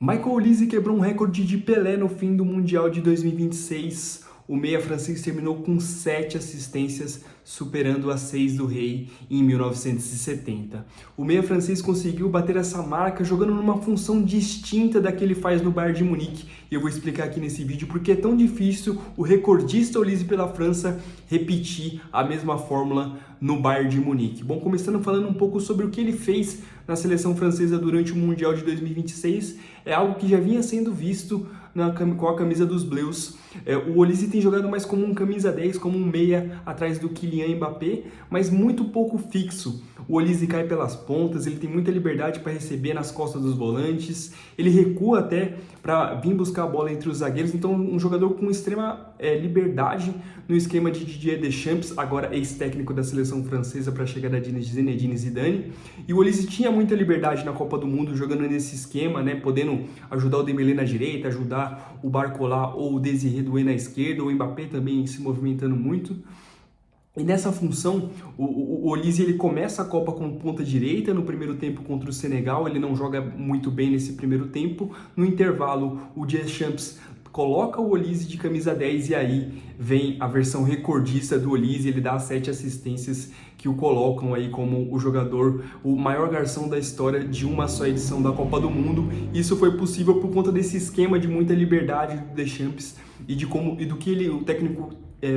Michael Olise quebrou um recorde de Pelé no fim do Mundial de 2026. O meia francês terminou com 7 assistências, superando as 6 do Rei em 1970. O meia francês conseguiu bater essa marca jogando numa função distinta da que ele faz no Bayern de Munique. E eu vou explicar aqui nesse vídeo porque é tão difícil o recordista Olise pela França repetir a mesma fórmula no Bayern de Munique. Bom, começando falando um pouco sobre o que ele fez na seleção francesa durante o Mundial de 2026, é algo que já vinha sendo visto com a camisa dos Bleus. O Olise tem jogado mais como um camisa 10, como um meia atrás do Kylian Mbappé, mas muito pouco fixo. O Olise cai pelas pontas, ele tem muita liberdade para receber nas costas dos volantes, ele recua até para vir buscar a bola entre os zagueiros, então um jogador com extrema liberdade no esquema de Didier Deschamps, agora ex-técnico da seleção francesa para a chegada de Zinedine Zidane. E o Olise tinha muita liberdade na Copa do Mundo jogando nesse esquema, né, podendo ajudar o Dembélé na direita, ajudar o Barcola ou o Désiré Doué na esquerda, o Mbappé também se movimentando muito. E nessa função, o Olise ele começa a Copa com ponta direita no primeiro tempo contra o Senegal, ele não joga muito bem nesse primeiro tempo. No intervalo, o Deschamps coloca o Olise de camisa 10 e aí vem a versão recordista do Olise, ele dá 7 assistências que o colocam aí como o jogador, o maior garçom da história de uma só edição da Copa do Mundo. Isso foi possível por conta desse esquema de muita liberdade do Deschamps e do que o técnico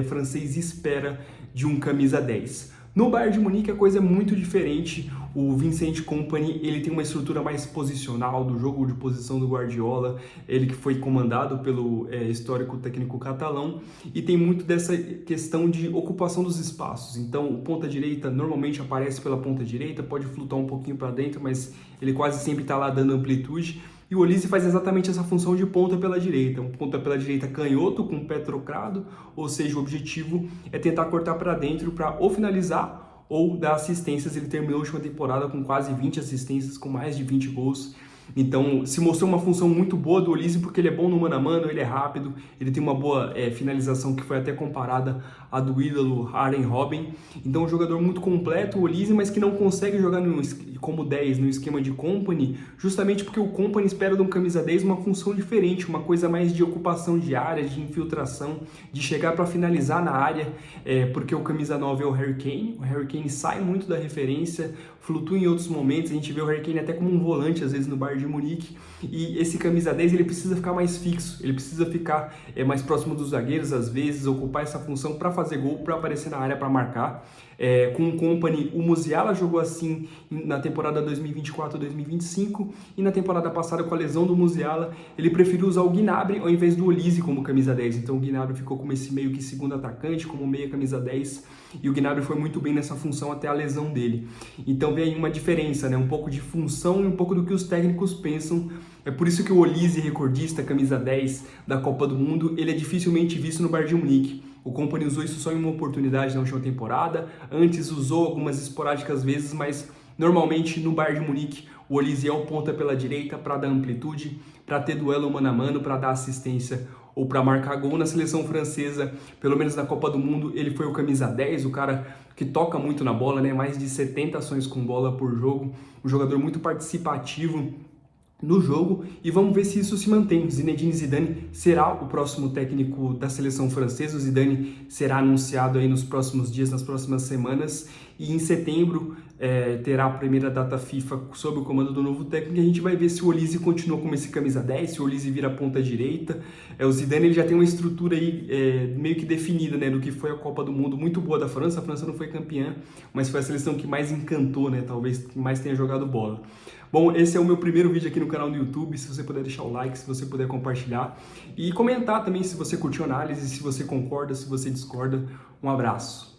francês espera de um camisa 10. No Bayern de Munique a coisa é muito diferente. O Vincent Kompany, ele tem uma estrutura mais posicional do jogo de posição do Guardiola, ele que foi comandado pelo histórico técnico catalão, e tem muito dessa questão de ocupação dos espaços. Então o ponta direita normalmente aparece pela ponta direita, pode flutuar um pouquinho para dentro, mas ele quase sempre está lá dando amplitude. E o Olise faz exatamente essa função de ponta pela direita, um ponta pela direita canhoto com o pé trocado, ou seja, o objetivo é tentar cortar para dentro para ou finalizar ou dar assistências. Ele terminou a última temporada com quase 20 assistências, com mais de 20 gols. Então, se mostrou uma função muito boa do Olise porque ele é bom no mano a mano, ele é rápido, ele tem uma boa finalização que foi até comparada à do ídolo Arjen Robben. Então, um jogador muito completo, o Olise, mas que não consegue jogar como 10 no esquema de Kompany, justamente porque o Kompany espera de um camisa 10 uma função diferente, uma coisa mais de ocupação de área, de infiltração, de chegar para finalizar na área, porque o camisa 9 é o Harry Kane. O Harry Kane sai muito da referência, flutua em outros momentos, a gente vê o Harry Kane até como um volante, às vezes no Bayern de Munique, e esse camisa 10 ele precisa ficar mais fixo, ele precisa ficar mais próximo dos zagueiros, às vezes, ocupar essa função para fazer gol, para aparecer na área, para marcar. Com o Kompany, o Musiala jogou assim na temporada 2024-2025, e na temporada passada, com a lesão do Musiala, ele preferiu usar o Gnabry ao invés do Olise como camisa 10, então o Gnabry ficou como esse meio que segundo atacante, como meia camisa 10, e o Gnabry foi muito bem nessa função até a lesão dele. Então vem aí uma diferença, né? Um pouco de função e um pouco do que os técnicos pensam. É por isso que o Olise, recordista, camisa 10 da Copa do Mundo, ele é dificilmente visto no Bayern de Munique. O Kompany usou isso só em uma oportunidade na última temporada, antes usou algumas esporádicas vezes, mas normalmente no Bayern de Munique o Olise é o ponta pela direita para dar amplitude, para ter duelo mano a mano, para dar assistência ou para marcar gol. Na seleção francesa, pelo menos na Copa do Mundo, ele foi o camisa 10, o cara que toca muito na bola, né? Mais de 70 ações com bola por jogo, um jogador muito participativo no jogo, e vamos ver se isso se mantém. Zinedine Zidane será o próximo técnico da seleção francesa. O Zidane será anunciado aí nos próximos dias, nas próximas semanas, e em setembro terá a primeira data FIFA sob o comando do novo técnico, e a gente vai ver se o Olise continua como esse camisa 10, se o Olise vira ponta direita. O Zidane ele já tem uma estrutura aí meio que definida, né, do que foi a Copa do Mundo, muito boa da França. A França não foi campeã, mas foi a seleção que mais encantou, né, talvez que mais tenha jogado bola. Bom, esse é o meu primeiro vídeo aqui no canal do YouTube. Se você puder deixar o like, se você puder compartilhar e comentar também se você curtiu a análise, se você concorda, se você discorda. Um abraço.